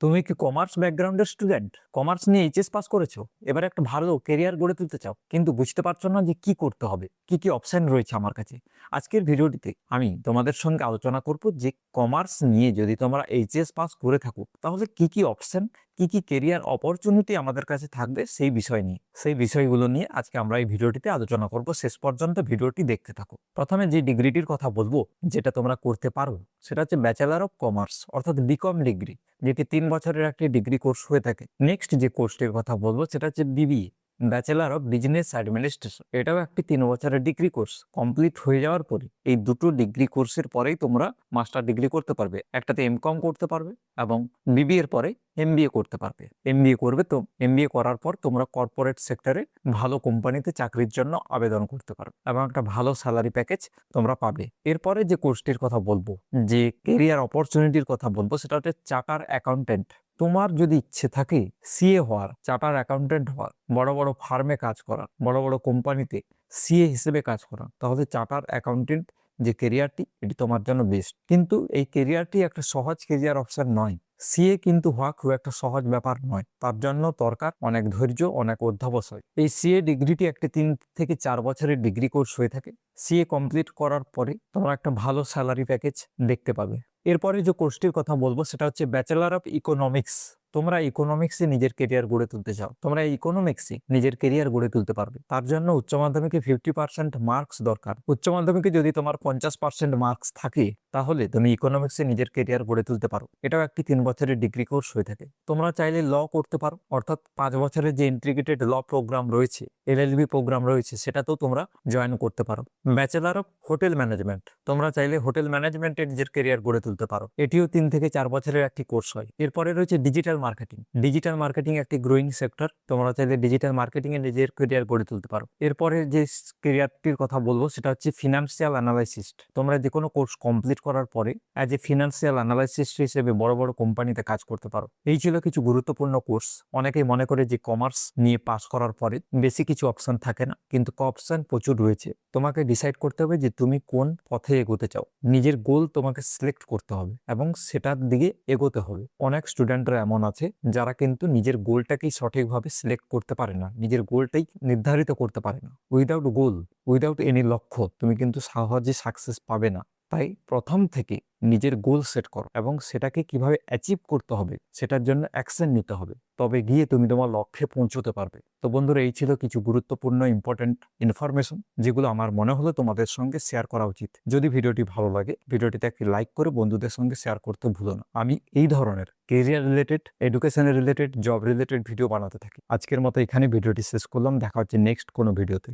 তুমি কি কমার্স ব্যাকগ্রাউন্ডের স্টুডেন্ট? কমার্স নিয়ে এইচএস পাস করেছো, এবার একটা ভালো কেরিয়ার গড়ে তুলতে চাও, কিন্তু বুঝতে পারছো না যে কি করতে হবে, কি কি অপশন রয়েছে আমার কাছে। আজকের ভিডিওটিতে আমি তোমাদের সঙ্গে আলোচনা করব যে কমার্স নিয়ে যদি তোমরা এইচএস পাস করে থাকো তাহলে কি কি অপশন, কি কি কেরিয়ার অপরচুনিটি আমাদের কাছে থাকবে সেই বিষয় নিয়ে, সেই বিষয়গুলো নিয়ে আজকে আমরা এই ভিডিওটিতে আলোচনা করব। শেষ পর্যন্ত ভিডিওটি দেখতে থাকো। প্রথমে যে ডিগ্রিটির কথা বলবো, যেটা তোমরা করতে পারো, সেটা হচ্ছে ব্যাচেলার অফ কমার্স অর্থাৎ বিকম ডিগ্রি, যেটি 3 বছরের একটি ডিগ্রি কোর্স হয়ে থাকে। নেক্সট যে কোর্সটির কথা বলবো সেটা হচ্ছে BBA, bachelor of business administration. এটাও একটি 3 বছরের ডিগ্রি কোর্স। কমপ্লিট হয়ে যাওয়ার পরে এই দুটো ডিগ্রি কোর্সের পরেই তোমরা মাস্টার ডিগ্রি করতে পারবে। একটাতে এমকম করতে পারবে এবং বিবিএ এর পরে এমবিএ করতে পারবে। এমবিএ করবে তো এমবিএ করার পর তোমরা কর্পোরেট সেক্টরে ভালো কোম্পানিতে চাকরির জন্য আবেদন করতে পারবে এবং একটা ভালো স্যালারি প্যাকেজ তোমরা পাবে। এরপরে যে কোর্সটির কথা বলবো, যে কেরিয়ার অপরচুনিটির কথা বলবো, সেটা হচ্ছে চার্টার অ্যাকাউন্টেন্ট। তোমার যদি ইচ্ছে থাকে সিএ হওয়ার, চার্টার অ্যাকাউন্টেন্ট হওয়ার, বড় বড় ফার্মে কাজ করার, বড় বড় কোম্পানিতে সিএ হিসেবে কাজ করা, তাহলে চার্টার অ্যাকাউন্টেন্ট যে কেরিয়ারটি, এটি তোমার জন্য বেস্ট। কিন্তু এই কেরিয়ারটি একটা সহজ কেরিয়ার অপশন নয়। সিএ কিন্তু হওয়া খুব একটা সহজ ব্যাপার নয়, তার জন্য দরকার অনেক ধৈর্য, অনেক অধ্যাবসায়। এই সিএ ডিগ্রিটি একটি 3 থেকে 4 বছরের ডিগ্রি কোর্স হয়ে থাকে। সিএ কমপ্লিট করার পরে তোমরা একটা ভালো স্যালারি প্যাকেজ দেখতে পাবে। এরপরে যে কোর্সটির কথা বলবো সেটা হচ্ছে ব্যাচেলার অফ ইকোনমিক্স। তোমরা ইকোনমিক্সে নিজের কেরিয়ার গড়ে তুলতে চাও, তোমরা ইকোনমিক্সে নিজের কেরিয়ার গড়ে তুলতে পারবে। তার জন্য উচ্চ মাধ্যমিকে 50% মার্কস দরকার। উচ্চ মাধ্যমিকে যদি তোমার 50% মার্কস থাকে, তাহলে তুমি ইকোনমিক্সে নিজের কেরিয়ার গড়ে তুলতে পারো। এটাও একটি 3 বছরের ডিগ্রি কোর্স হয়ে থাকে। তোমরা চাইলে ল করতে পারো, অর্থাৎ 5 বছরের যে ইন্টিগ্রেটেড ল প্রোগ্রাম রয়েছে, এলএলবি প্রোগ্রাম রয়েছে, সেটাতেও তোমরা জয়েন করতে পারো। ব্যাচেলার অফ হোটেল ম্যানেজমেন্ট, তোমরা চাইলে হোটেল ম্যানেজমেন্টে নিজের কেরিয়ার গড়ে তুলতে পারো। এটিও 3 থেকে 4 বছরের একটি কোর্স হয়। এরপরে রয়েছে ডিজিটাল মার্কেটিং। ডিজিটাল মার্কেটিং একটি গ্রোয়িং সেক্টর, তোমরা চাইলে ডিজিটাল মার্কেটিং এ নিজের কেরিয়ার গড়ে তুলতে পারো। এরপরে যে কেরিয়ারটির কথা বলবো সেটা হচ্ছে ফিনান্সিয়াল অ্যানালাইসিস্ট। তোমরা যে কোনো কোর্স কমপ্লিট করার পরে অ্যাজ এ ফিনান্সিয়াল অ্যানালাইসিস্ট হিসেবে বড় বড় কোম্পানিতে কাজ করতে পারো। এই ছিল কিছু গুরুত্বপূর্ণ কোর্স। অনেকেই মনে করে যে কমার্স নিয়ে পাস করার পরে বেশি কিছু অপশন থাকে না, কিন্তু অপশন প্রচুর রয়েছে। তোমাকে ডিসাইড করতে হবে যে তুমি কোন পথে এগোতে চাও। নিজের গোল তোমাকে সিলেক্ট করতে হবে এবং সেটার দিকে এগোতে হবে। অনেক স্টুডেন্টরা এমন আছে যারা কিন্তু নিজের গোলটাকেই সঠিকভাবে সিলেক্ট করতে পারে না, নিজের গোলটাই নির্ধারিত করতে পারে না। উইদাউট গোল, উইদাউট এনি লক্ষ্য তুমি কিন্তু সহজে সাকসেস পাবে না। তাই প্রথম থেকে নিজের গোল সেট করো এবং সেটাকে কিভাবে অ্যাচিভ করতে হবে সেটার জন্য অ্যাকশন নিতে হবে, তবে গিয়ে তুমি তোমার লক্ষ্যে পৌঁছতে পারবে। তো বন্ধুরা, এই ছিল কিছু গুরুত্বপূর্ণ ইম্পর্টেন্ট ইনফরমেশন, যেগুলো আমার মনে হলো তোমাদের সঙ্গে শেয়ার করা উচিত। যদি ভিডিওটি ভালো লাগে, ভিডিওটিতে একটি লাইক করে বন্ধুদের সঙ্গে শেয়ার করতে ভুলো না। আমি এই ধরনের career related, education related, job related video বানাতে থাকি। আজকের মতো এখানে ভিডিওটি শেষ করলাম। দেখা হচ্ছে নেক্সট কোনো ভিডিওতে।